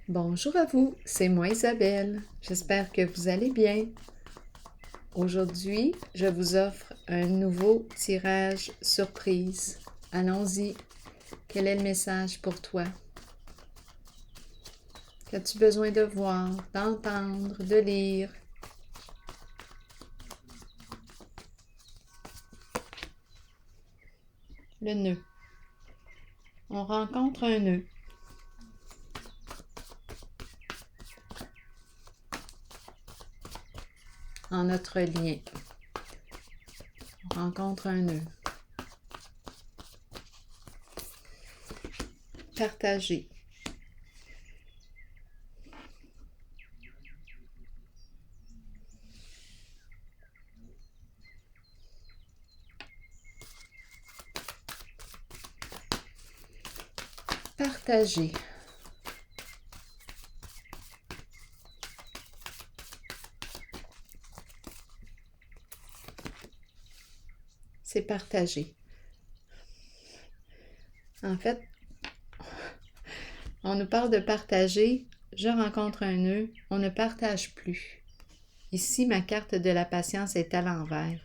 Bonjour à vous, c'est moi Isabelle. J'espère que vous allez bien. Aujourd'hui, je vous offre un nouveau tirage surprise. Allons-y. Quel est le message pour toi? Qu'as-tu besoin de voir, d'entendre, de lire? Le nœud. On rencontre un nœud. En notre lien. On rencontre un nœud. Partager. Partager. C'est partager. En fait, on nous parle de partager. Je rencontre un nœud. On ne partage plus. Ici, ma carte de la patience est à l'envers.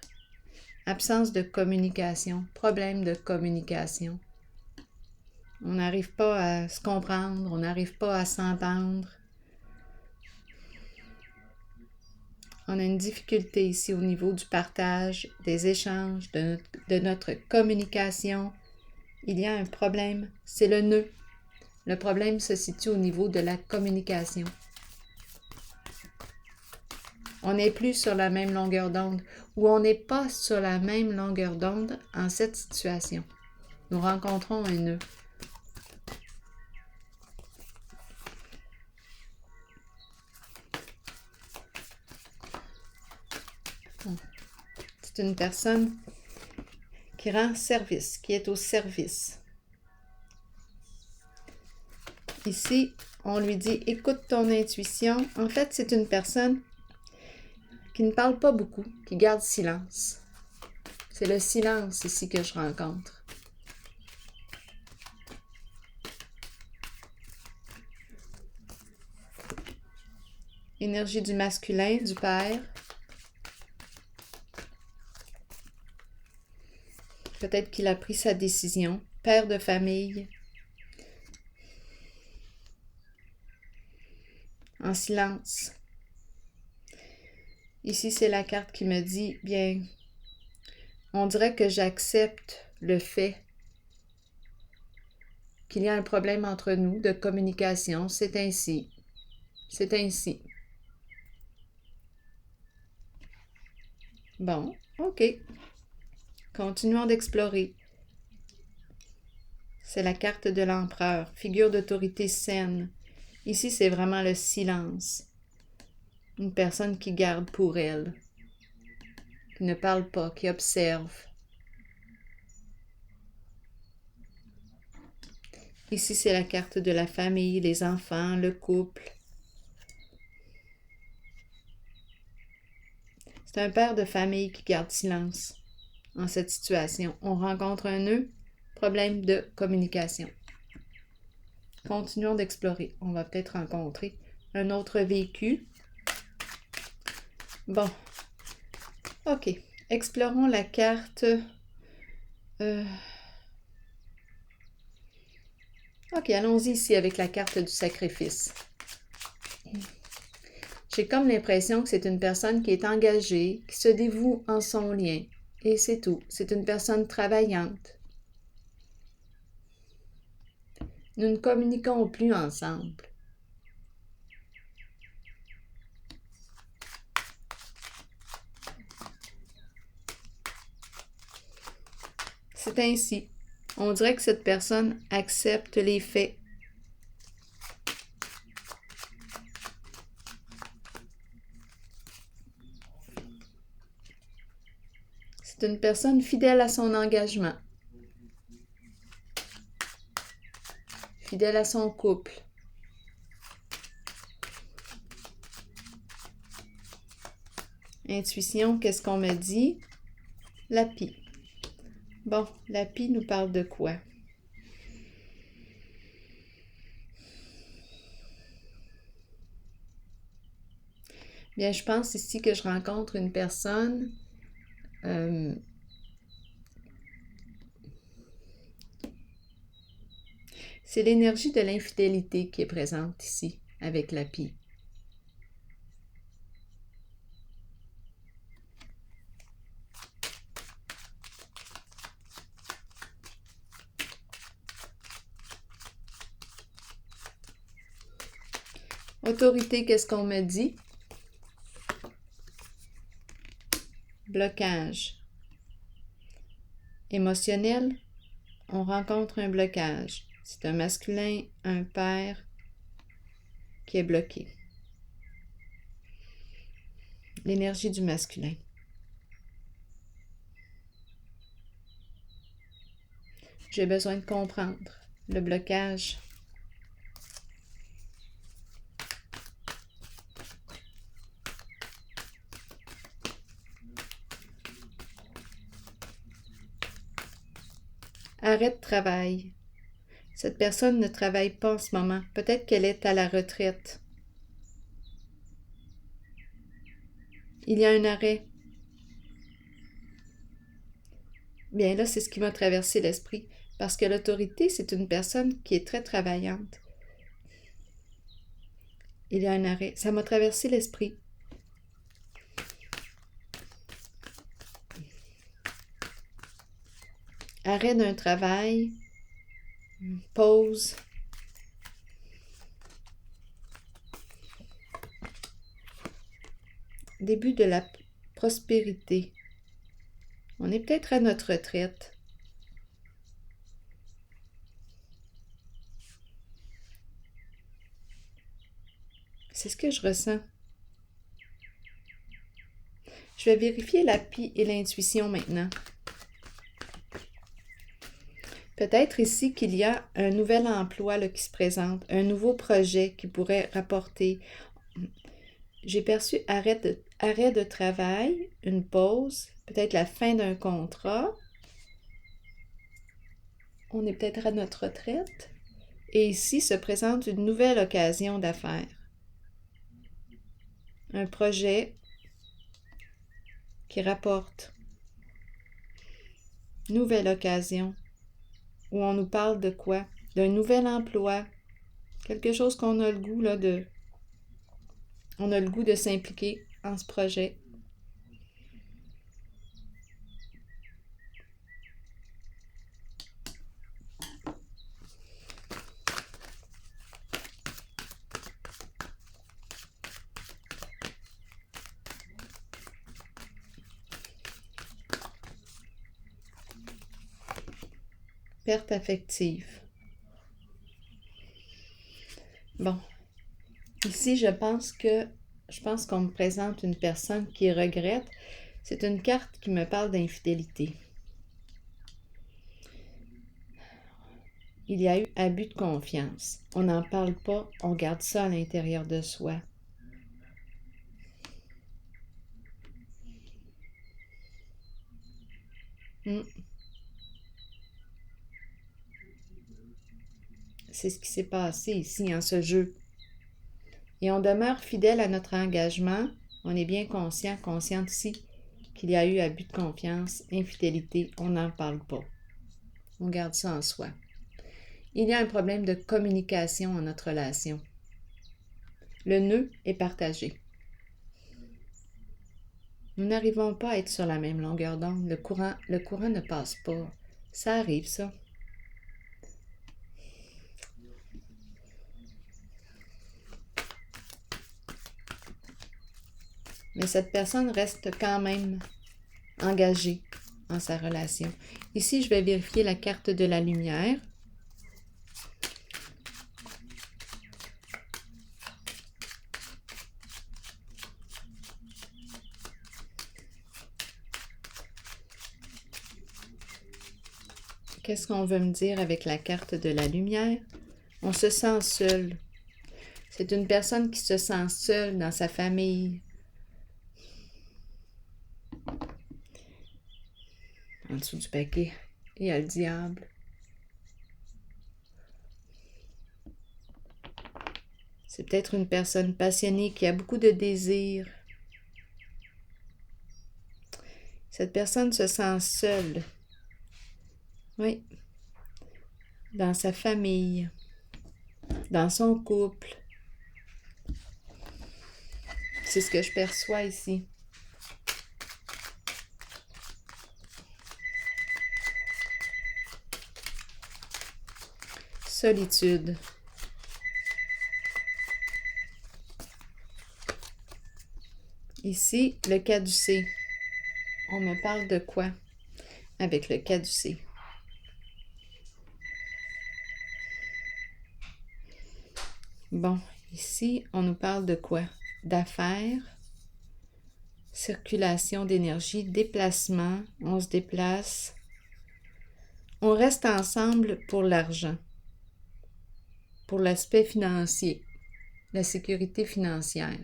Absence de communication, problème de communication. On n'arrive pas à se comprendre, on n'arrive pas à s'entendre. On a une difficulté ici au niveau du partage, des échanges, de notre communication. Il y a un problème, c'est le nœud. Le problème se situe au niveau de la communication. On n'est plus sur la même longueur d'onde ou on n'est pas sur la même longueur d'onde en cette situation. Nous rencontrons un nœud. C'est une personne qui rend service, qui est au service. Ici, on lui dit « Écoute ton intuition ». En fait, c'est une personne qui ne parle pas beaucoup, qui garde silence. C'est le silence ici que je rencontre. Énergie du masculin, du père. Peut-être qu'il a pris sa décision. Père de famille. En silence. Ici, c'est la carte qui me dit, bien, on dirait que j'accepte le fait qu'il y a un problème entre nous de communication. C'est ainsi. C'est ainsi. Bon, ok. Continuons d'explorer. C'est la carte de l'empereur, figure d'autorité saine. Ici, c'est vraiment le silence. Une personne qui garde pour elle, qui ne parle pas, qui observe. Ici, c'est la carte de la famille, les enfants, le couple. C'est un père de famille qui garde silence en cette situation. On rencontre un nœud, problème de communication. Continuons d'explorer. On va peut-être rencontrer un autre vécu. Bon. OK. Explorons la carte. OK, allons-y ici avec la carte du sacrifice. J'ai comme l'impression que c'est une personne qui est engagée, qui se dévoue en son lien. Et c'est tout. C'est une personne travaillante. Nous ne communiquons plus ensemble. C'est ainsi. On dirait que cette personne accepte les faits. C'est une personne fidèle à son engagement. Fidèle à son couple. Intuition, qu'est-ce qu'on me dit? La pie. Bon, la pie nous parle de quoi? Bien, je pense ici que je rencontre une personne c'est l'énergie de l'infidélité qui est présente ici avec la pie. Autorité, qu'est-ce qu'on me dit? Blocage. Émotionnel, on rencontre un blocage. C'est un masculin, un père qui est bloqué. L'énergie du masculin. J'ai besoin de comprendre le blocage. Arrêt de travail. Cette personne ne travaille pas en ce moment. Peut-être qu'elle est à la retraite. Il y a un arrêt. Bien là, c'est ce qui m'a traversé l'esprit. Parce que l'autorité, c'est une personne qui est très travaillante. Il y a un arrêt. Ça m'a traversé l'esprit. Arrêt d'un travail. Pause. Début de la prospérité. On est peut-être à notre retraite. C'est ce que je ressens. Je vais vérifier la pie et l'intuition maintenant. Peut-être ici qu'il y a un nouvel emploi là, qui se présente, un nouveau projet qui pourrait rapporter. J'ai perçu arrêt de travail, une pause, peut-être la fin d'un contrat. On est peut-être à notre retraite. Et ici se présente une nouvelle occasion d'affaires. Un projet qui rapporte. Nouvelle occasion. Où on nous parle de quoi? D'un nouvel emploi. Quelque chose qu'on a le goût là, de... On a le goût de s'impliquer en ce projet. Perte affective. Bon. Ici, je pense qu'on me présente une personne qui regrette. C'est une carte qui me parle d'infidélité. Il y a eu abus de confiance. On n'en parle pas, on garde ça à l'intérieur de soi. C'est ce qui s'est passé ici en ce jeu. Et on demeure fidèle à notre engagement. On est bien consciente ici qu'il y a eu abus de confiance, infidélité. On n'en parle pas. On garde ça en soi. Il y a un problème de communication en notre relation. Le nœud est partagé. Nous n'arrivons pas à être sur la même longueur d'onde. Le courant ne passe pas. Ça arrive, ça. Mais cette personne reste quand même engagée en sa relation. Ici, je vais vérifier la carte de la lumière. Qu'est-ce qu'on veut me dire avec la carte de la lumière? On se sent seul. C'est une personne qui se sent seule dans sa famille. En dessous du paquet, il y a le diable. C'est peut-être une personne passionnée qui a beaucoup de désirs, Cette personne se sent seule. Oui. Dans sa famille, dans son couple. C'est ce que je perçois ici. Solitude. Ici, le caducée. On me parle de quoi avec le caducée? Bon, ici, on nous parle de quoi? D'affaires, circulation d'énergie, déplacement, on se déplace. On reste ensemble pour l'argent, pour l'aspect financier, la sécurité financière.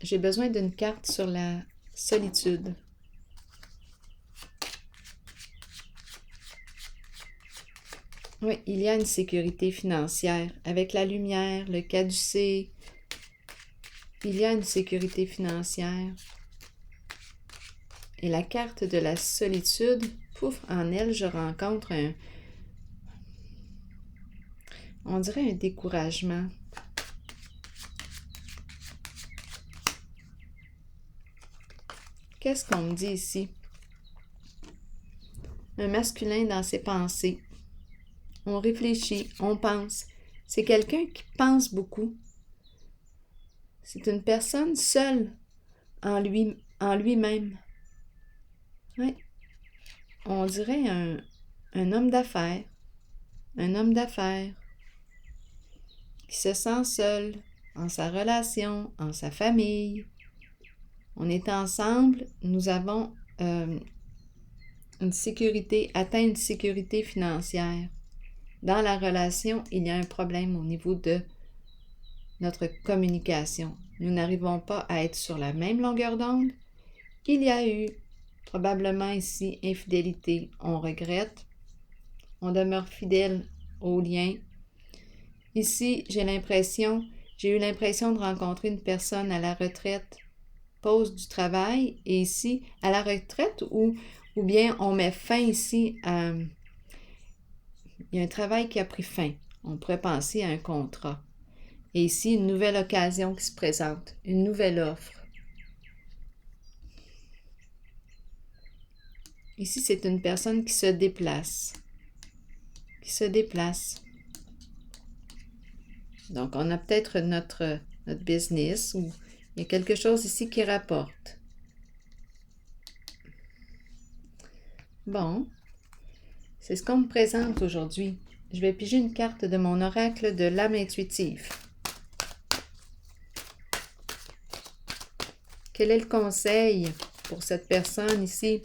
J'ai besoin d'une carte sur la solitude. Oui, il y a une sécurité financière. Avec la lumière, le caducée, il y a une sécurité financière. Et la carte de la solitude, pouf, en elle, je rencontre on dirait un découragement. Qu'est-ce qu'on me dit ici? Un masculin dans ses pensées. On réfléchit, on pense. C'est quelqu'un qui pense beaucoup. C'est une personne seule en lui-même. Oui. On dirait un homme d'affaires. Un homme d'affaires qui se sent seul en sa relation, en sa famille. On est ensemble, nous avons une sécurité, atteint une sécurité financière. Dans la relation, il y a un problème au niveau de notre communication. Nous n'arrivons pas à être sur la même longueur d'onde. Il y a eu probablement ici infidélité. On regrette. On demeure fidèle au lien. Ici, j'ai eu l'impression de rencontrer une personne à la retraite, pause du travail, et ici, à la retraite, ou bien on met fin ici à... Il y a un travail qui a pris fin. On pourrait penser à un contrat. Et ici, une nouvelle occasion qui se présente, une nouvelle offre. Ici, c'est une personne qui se déplace. Donc, on a peut-être notre business ou il y a quelque chose ici qui rapporte. Bon, c'est ce qu'on me présente aujourd'hui. Je vais piger une carte de mon oracle de l'âme intuitive. Quel est le conseil pour cette personne ici?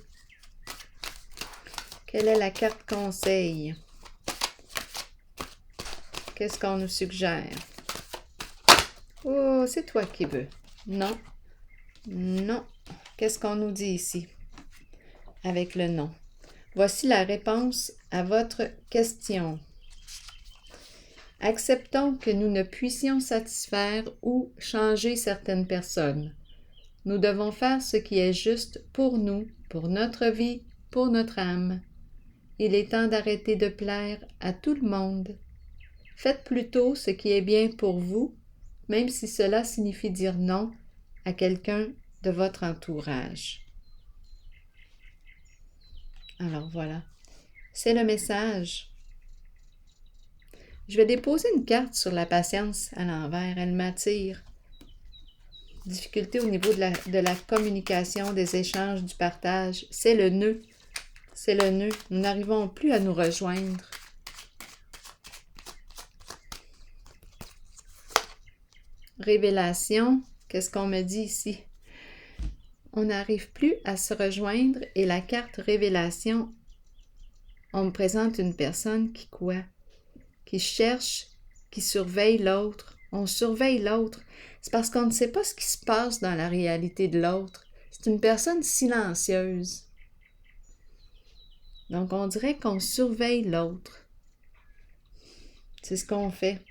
Quelle est la carte conseil? Qu'est-ce qu'on nous suggère? Oh, c'est toi qui veux. Non. Non. Qu'est-ce qu'on nous dit ici? Avec le non. Voici la réponse à votre question. Acceptons que nous ne puissions satisfaire ou changer certaines personnes. Nous devons faire ce qui est juste pour nous, pour notre vie, pour notre âme. Il est temps d'arrêter de plaire à tout le monde. Faites plutôt ce qui est bien pour vous, même si cela signifie dire non à quelqu'un de votre entourage. Alors voilà, c'est le message. Je vais déposer une carte sur la patience à l'envers, elle m'attire. Difficulté au niveau de la communication, des échanges, du partage. C'est le nœud. C'est le nœud. Nous n'arrivons plus à nous rejoindre. Révélation. Qu'est-ce qu'on me dit ici? On n'arrive plus à se rejoindre et la carte révélation, on me présente une personne qui quoi? Qui cherche, qui surveille l'autre. On surveille l'autre. C'est parce qu'on ne sait pas ce qui se passe dans la réalité de l'autre. C'est une personne silencieuse. Donc, on dirait qu'on surveille l'autre. C'est ce qu'on fait.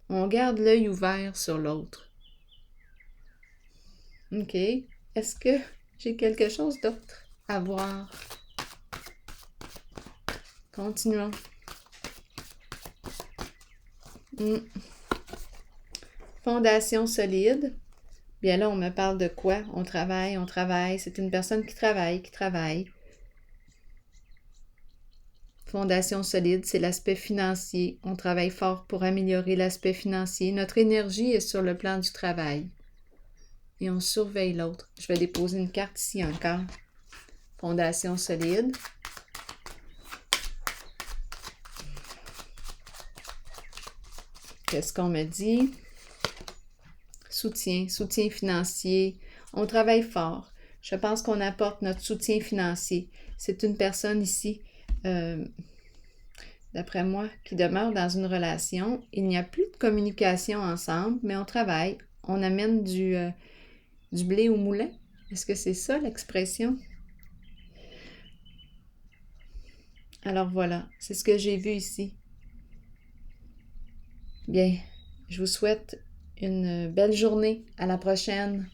On garde l'œil ouvert sur l'autre. OK. Est-ce que j'ai quelque chose d'autre à voir? Continuons. Fondation solide. Bien là, on me parle de quoi? On travaille. C'est une personne qui travaille. Fondation solide, c'est l'aspect financier. On travaille fort pour améliorer l'aspect financier. Notre énergie est sur le plan du travail. Et on surveille l'autre. Je vais déposer une carte ici encore. Fondation solide. Qu'est-ce qu'on me dit? Soutien financier. On travaille fort. Je pense qu'on apporte notre soutien financier. C'est une personne ici, d'après moi, qui demeure dans une relation. Il n'y a plus de communication ensemble, mais on travaille. On amène du blé au moulin. Est-ce que c'est ça l'expression? Alors voilà, c'est ce que j'ai vu ici. Bien, je vous souhaite une belle journée. À la prochaine.